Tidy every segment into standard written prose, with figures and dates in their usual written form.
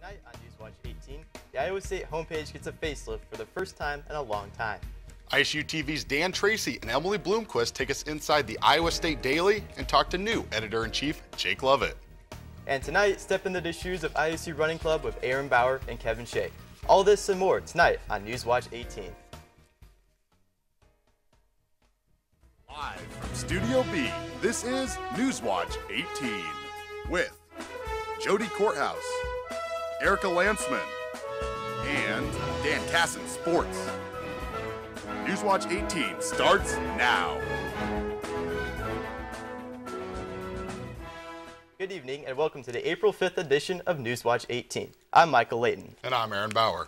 Tonight on Newswatch 18, the Iowa State homepage gets a facelift for the first time in a long time. ISU TV's Dan Tracy and Emily Bloomquist take us inside the Iowa State Daily and talk to new editor-in-chief Jake Lovett. And tonight, step into the shoes of ISU Running Club with Aaron Bauer and Kevin Shea. All this and more tonight on Newswatch 18. Live from Studio B, this is Newswatch 18 with Jody Courthouse, Erica Landsman, and Dan Casson Sports. Newswatch 18 starts now. Good evening and welcome to the April 5th edition of Newswatch 18. I'm Michael Layton. And I'm Aaron Bauer.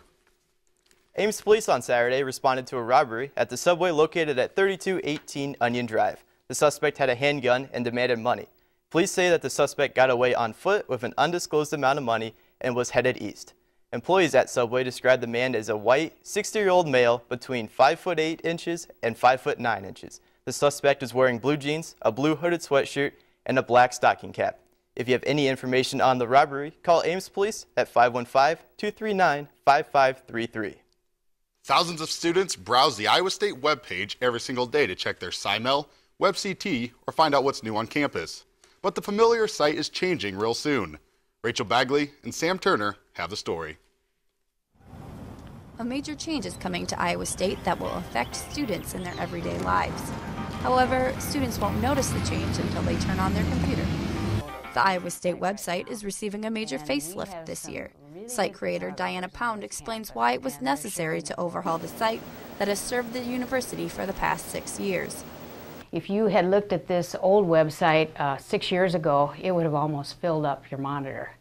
Ames police on Saturday responded to a robbery at the subway located at 3218 Onion Drive. The suspect had a handgun and demanded money. Police say that the suspect got away on foot with an undisclosed amount of money and was headed east. Employees at Subway described the man as a white, 60-year-old male between 5'8" and 5'9". The suspect is wearing blue jeans, a blue hooded sweatshirt, and a black stocking cap. If you have any information on the robbery, call Ames Police at 515-239-5533. Thousands of students browse the Iowa State webpage every single day to check their SciMel, WebCT, or find out what's new on campus. But the familiar site is changing real soon. Rachel Bagley and Sam Turner have the story. A major change is coming to Iowa State that will affect students in their everyday lives. However, students won't notice the change until they turn on their computer. The Iowa State website is receiving a major facelift this year. Site creator Diana Pound explains why it was necessary to overhaul the site that has served the university for the past 6 years. If you had looked at this old website 6 years ago, it would have almost filled up your monitor.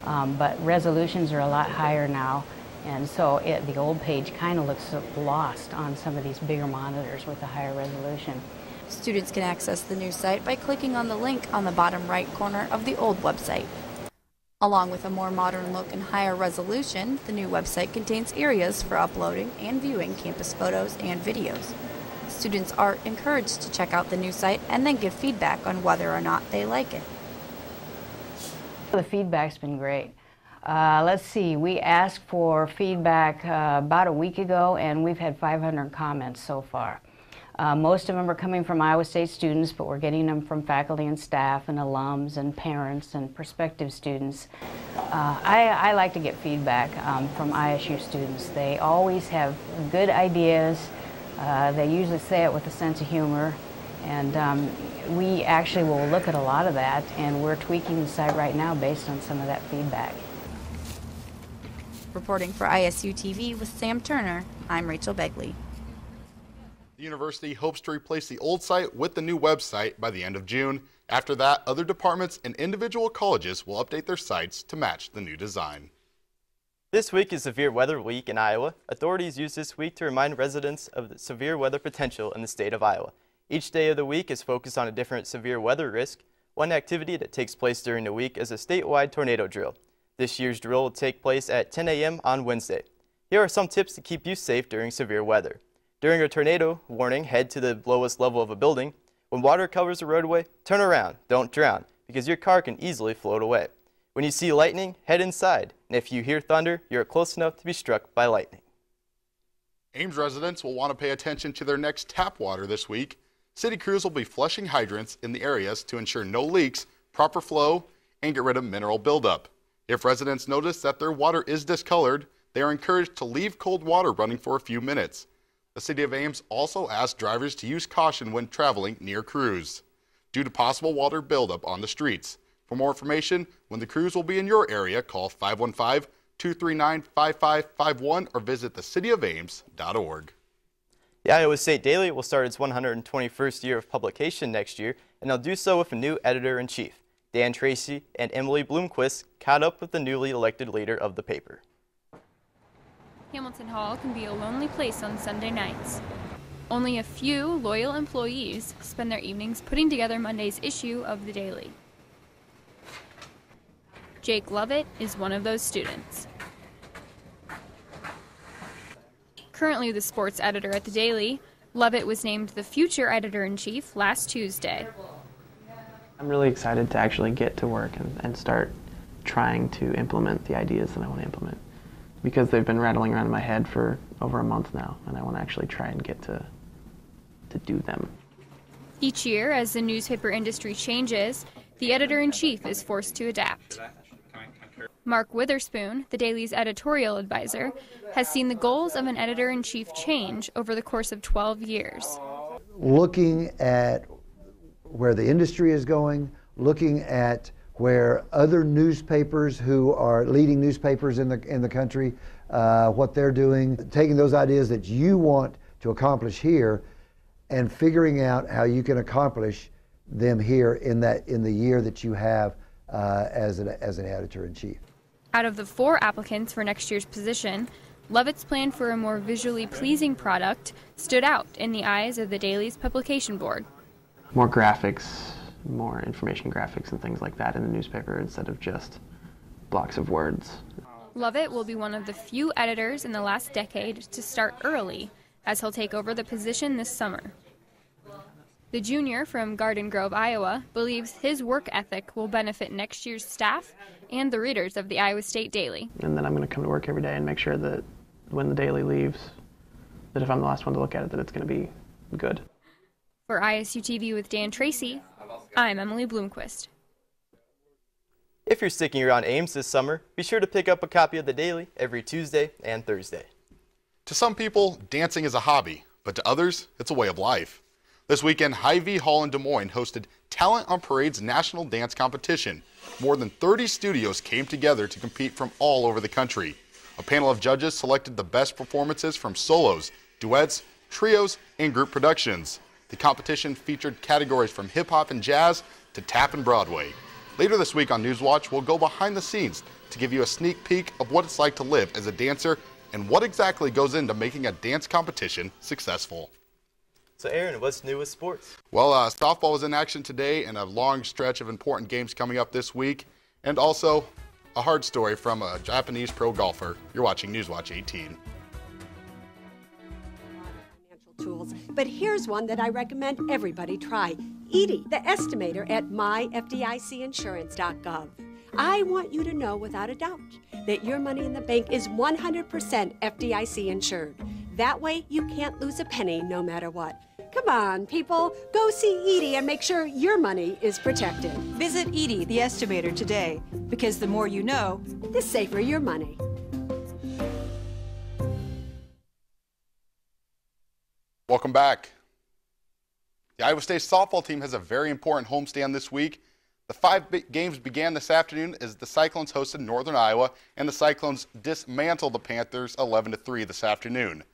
But resolutions are a lot higher now, and so the old page kind of looks lost on some of these bigger monitors with a higher resolution. Students can access the new site by clicking on the link on the bottom right corner of the old website. Along with a more modern look and higher resolution, the new website contains areas for uploading and viewing campus photos and videos. Students are encouraged to check out the new site and then give feedback on whether or not they like it. The feedback's been great. Let's see, we asked for feedback about a week ago, and we've had 500 comments so far. Most of them are coming from Iowa State students, but we're getting them from faculty and staff and alums and parents and prospective students. I like to get feedback from ISU students. They always have good ideas. They usually say it with a sense of humor, and we actually will look at a lot of that, and we're tweaking the site right now based on some of that feedback. Reporting for ISU TV with Sam Turner, I'm Rachel Begley. The university hopes to replace the old site with the new website by the end of June. After that, other departments and individual colleges will update their sites to match the new design. This week is Severe Weather Week in Iowa. Authorities use this week to remind residents of the severe weather potential in the state of Iowa. Each day of the week is focused on a different severe weather risk. One activity that takes place during the week is a statewide tornado drill. This year's drill will take place at 10 a.m. on Wednesday. Here are some tips to keep you safe during severe weather. During a tornado warning, head to the lowest level of a building. When water covers the roadway, turn around, don't drown, because your car can easily float away. When you see lightning, head inside, and if you hear thunder, you're close enough to be struck by lightning. Ames residents will want to pay attention to their next tap water this week. City crews will be flushing hydrants in the areas to ensure no leaks, proper flow, and get rid of mineral buildup. If residents notice that their water is discolored, they are encouraged to leave cold water running for a few minutes. The City of Ames also asked drivers to use caution when traveling near crews due to possible water buildup on the streets. For more information, when the crews will be in your area, call 515-239-5551 or visit thecityofames.org. The Iowa State Daily will start its 121st year of publication next year, and they'll do so with a new editor-in-chief. Dan Tracy and Emily Bloomquist caught up with the newly elected leader of the paper. Hamilton Hall can be a lonely place on Sunday nights. Only a few loyal employees spend their evenings putting together Monday's issue of the Daily. Jake Lovett is one of those students. Currently the sports editor at the Daily, Lovett was named the future editor-in-chief last Tuesday. I'm really excited to actually get to work and start trying to implement the ideas that I want to implement, because they've been rattling around in my head for over a month now, and I want to actually try and get to do them. Each year, as the newspaper industry changes, the editor-in-chief is forced to adapt. Mark Witherspoon, the Daily's editorial advisor, has seen the goals of an editor-in-chief change over the course of 12 years. Looking at where the industry is going, looking at where other newspapers who are leading newspapers in the country, what they're doing, taking those ideas that you want to accomplish here and figuring out how you can accomplish them here in the year that you have as an editor-in-chief. Out of the 4 applicants for next year's position, Lovett's plan for a more visually pleasing product stood out in the eyes of the Daily's publication board. More graphics, more information graphics and things like that in the newspaper instead of just blocks of words. Lovett will be one of the few editors in the last decade to start early, as he'll take over the position this summer. The junior from Garden Grove, Iowa, believes his work ethic will benefit next year's staff and the readers of the Iowa State Daily. And then I'm going to come to work every day and make sure that when the Daily leaves, that if I'm the last one to look at it, that it's going to be good. For ISU TV with Dan Tracy, I'm Emily Bloomquist. If you're sticking around Ames this summer, be sure to pick up a copy of the Daily every Tuesday and Thursday. To some people, dancing is a hobby, but to others, it's a way of life. This weekend, Hy-Vee Hall in Des Moines hosted Talent on Parade's national dance competition. More than 30 studios came together to compete from all over the country. A panel of judges selected the best performances from solos, duets, trios, and group productions. The competition featured categories from hip-hop and jazz to tap and Broadway. Later this week on Newswatch, we'll go behind the scenes to give you a sneak peek of what it's like to live as a dancer and what exactly goes into making a dance competition successful. So Aaron, what's new with sports? Well, softball was in action today and a long stretch of important games coming up this week. And also a hard story from a Japanese pro golfer. You're watching Newswatch 18. Tools, but here's one that I recommend everybody try. Edie, the estimator at myfdicinsurance.gov. I want you to know without a doubt that your money in the bank is 100% FDIC insured. That way you can't lose a penny no matter what. Come on, people, go see Edie and make sure your money is protected. Visit Edie, the estimator, today, because the more you know, the safer your money. Welcome back. The Iowa State softball team has a very important homestand this week. The 5 games began this afternoon as the Cyclones hosted Northern Iowa, and the Cyclones dismantled the Panthers 11-3 this afternoon.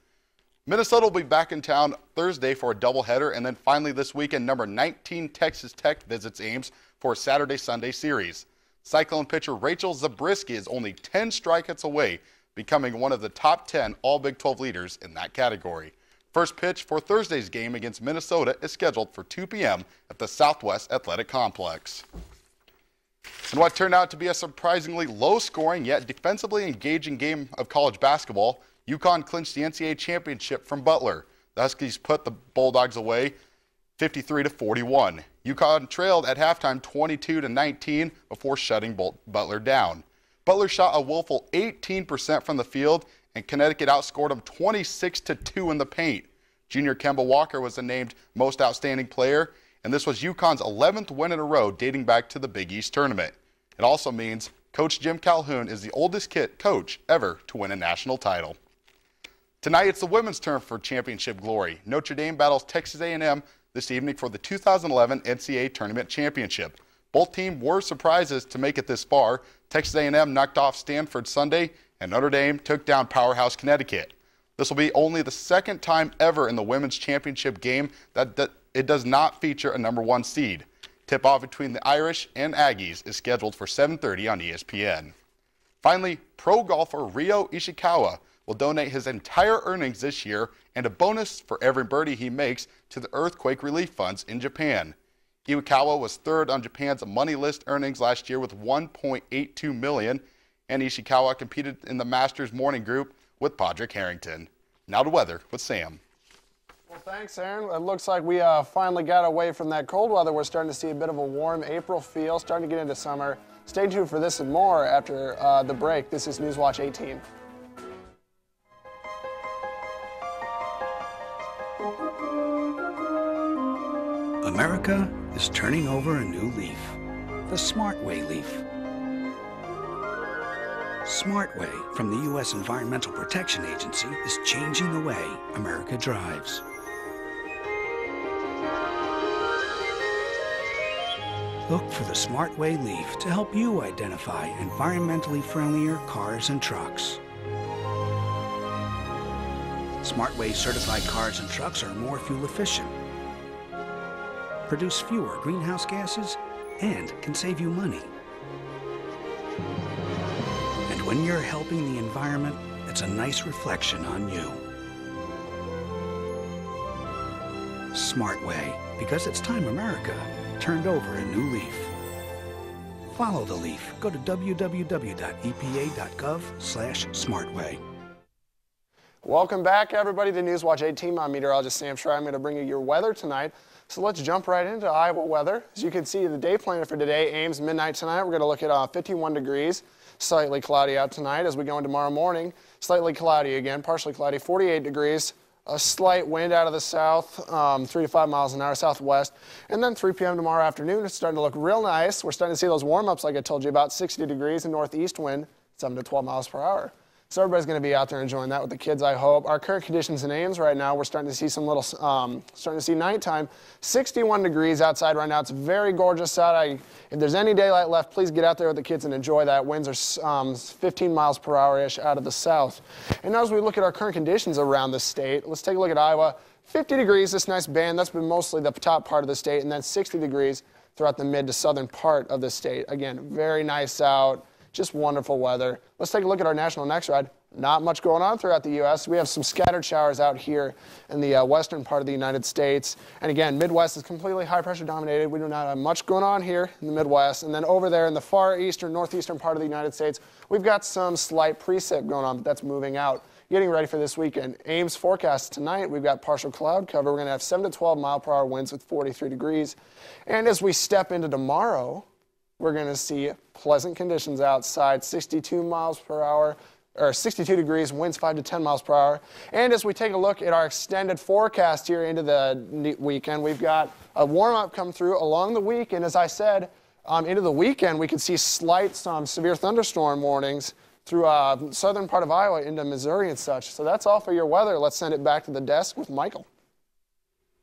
Minnesota will be back in town Thursday for a doubleheader, and then finally this weekend, number 19 Texas Tech visits Ames for a Saturday-Sunday series. Cyclone pitcher Rachel Zabriskie is only 10 strikeouts away, becoming one of the top 10 All-Big 12 leaders in that category. First pitch for Thursday's game against Minnesota is scheduled for 2 p.m. at the Southwest Athletic Complex. In what turned out to be a surprisingly low-scoring yet defensively engaging game of college basketball, UConn clinched the NCAA championship from Butler. The Huskies put the Bulldogs away 53-41. UConn trailed at halftime 22-19 before shutting Butler down. Butler shot a woeful 18% from the field, and Connecticut outscored them 26-2 in the paint. Junior Kemba Walker was named Most Outstanding Player, and this was UConn's 11th win in a row dating back to the Big East tournament. It also means Coach Jim Calhoun is the oldest coach ever to win a national title. Tonight, it's the women's turn for championship glory. Notre Dame battles Texas A&M this evening for the 2011 NCAA Tournament Championship. Both teams were surprises to make it this far. Texas A&M knocked off Stanford Sunday, and Notre Dame took down powerhouse Connecticut. This will be only the second time ever in the women's championship game that it does not feature a number 1 seed. Tip-off between the Irish and Aggies is scheduled for 7:30 on ESPN. Finally, pro golfer Ryo Ishikawa will donate his entire earnings this year and a bonus for every birdie he makes to the earthquake relief funds in Japan. Iwakawa was 3rd on Japan's money list earnings last year with $1.82 million, and Ishikawa competed in the Masters morning group with Padraig Harrington. Now to weather with Sam. Well, thanks, Aaron. It looks like we finally got away from that cold weather. We're starting to see a bit of a warm April feel, starting to get into summer. Stay tuned for this and more after the break. This is Newswatch 18. America is turning over a new leaf, the Smart Way leaf. Smart Way from the U.S. Environmental Protection Agency is changing the way America drives. Look for the Smart Way leaf to help you identify environmentally friendlier cars and trucks. Smart Way certified cars and trucks are more fuel efficient, produce fewer greenhouse gases, and can save you money. And when you're helping the environment, it's a nice reflection on you. Smart Way, because it's time America turned over a new leaf. Follow the leaf. Go to www.epa.gov/smartway. Welcome back, everybody, to Newswatch 18. I'm meteorologist Sam Schreier. I'm going to bring you your weather tonight. So let's jump right into Iowa weather. As you can see, the day planner for today, Ames, midnight tonight. We're going to look at 51 degrees, slightly cloudy out tonight. As we go into tomorrow morning, slightly cloudy again, partially cloudy, 48 degrees. A slight wind out of the south, 3 to 5 miles an hour southwest. And then 3 p.m. tomorrow afternoon, it's starting to look real nice. We're starting to see those warm-ups like I told you about, 60 degrees and northeast wind, 7 to 12 miles per hour. So everybody's going to be out there enjoying that with the kids, I hope. Our current conditions in Ames right now, we're starting to see some little, starting to see nighttime. 61 degrees outside right now. It's very gorgeous out. If there's any daylight left, please get out there with the kids and enjoy that. Winds are 15 miles per hour-ish out of the south. And now as we look at our current conditions around the state, let's take a look at Iowa. 50 degrees, this nice band. That's been mostly the top part of the state. And then 60 degrees throughout the mid to southern part of the state. Again, very nice out. Just wonderful weather. Let's take a look at our national next ride. Not much going on throughout the U.S. We have some scattered showers out here in the western part of the United States. And again, Midwest is completely high pressure dominated. We do not have much going on here in the Midwest. And then over there in the far eastern, northeastern part of the United States, we've got some slight precip going on, but that's moving out. Getting ready for this weekend. Ames forecast tonight, we've got partial cloud cover. We're going to have 7 to 12 mile per hour winds with 43 degrees. And as we step into tomorrow, we're going to see pleasant conditions outside, 62 miles per hour, or 62 degrees, winds 5 to 10 miles per hour. And as we take a look at our extended forecast here into the weekend, we've got a warm-up come through along the week. And as I said, into the weekend, we could see slight, severe thunderstorm warnings through southern part of Iowa into Missouri and such. So that's all for your weather. Let's send it back to the desk with Michael.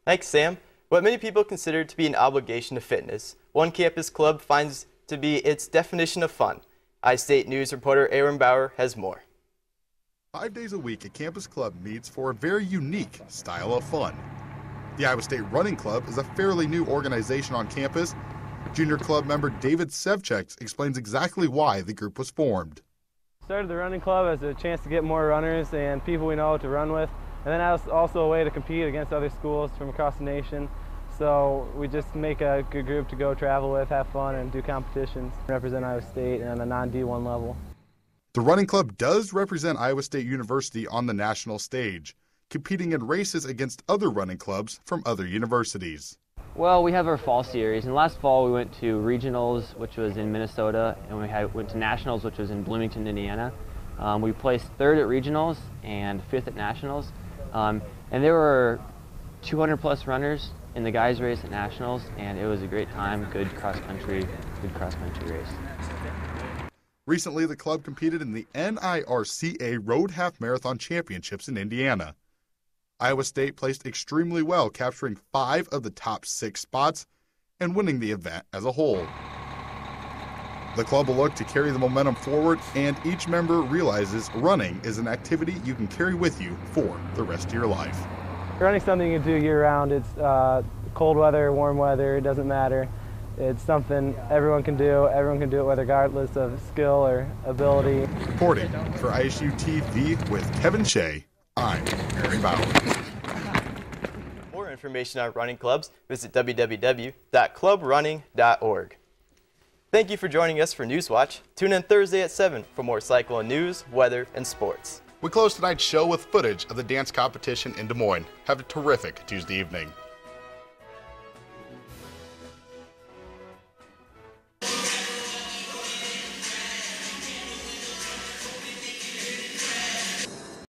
Thanks, Sam. What many people consider to be an obligation to fitness, one campus club finds to be its definition of fun. iState News reporter Aaron Bauer has more. 5 days a week, a campus club meets for a very unique style of fun. The Iowa State Running Club is a fairly new organization on campus. Junior club member David Sevchek explains exactly why the group was formed. Started the running club as a chance to get more runners and people we know to run with, and then as also a way to compete against other schools from across the nation. So we just make a good group to go travel with, have fun, and do competitions, represent Iowa State on a non-D1 level. The running club does represent Iowa State University on the national stage, competing in races against other running clubs from other universities. Well, we have our fall series, and last fall we went to regionals, which was in Minnesota, and we went to nationals, which was in Bloomington, Indiana. We placed 3rd at regionals and 5th at nationals, and there were 200 plus runners in the guys race at nationals, and it was a great time. Good cross country race. Recently, the club competed in the NIRCA Road Half Marathon Championships in Indiana. Iowa State placed extremely well, capturing 5 of the top 6 spots and winning the event as a whole. The club will look to carry the momentum forward, and each member realizes running is an activity you can carry with you for the rest of your life. Running's something you can do year-round. It's cold weather, warm weather, it doesn't matter. It's something everyone can do. Everyone can do it regardless of skill or ability. Reporting for ISU TV with Kevin Shea, I'm Aaron Bauer. For more information on running clubs, visit www.clubrunning.org. Thank you for joining us for Newswatch. Tune in Thursday at 7 for more cyclone news, weather, and sports. We close tonight's show with footage of the dance competition in Des Moines. Have a terrific Tuesday evening.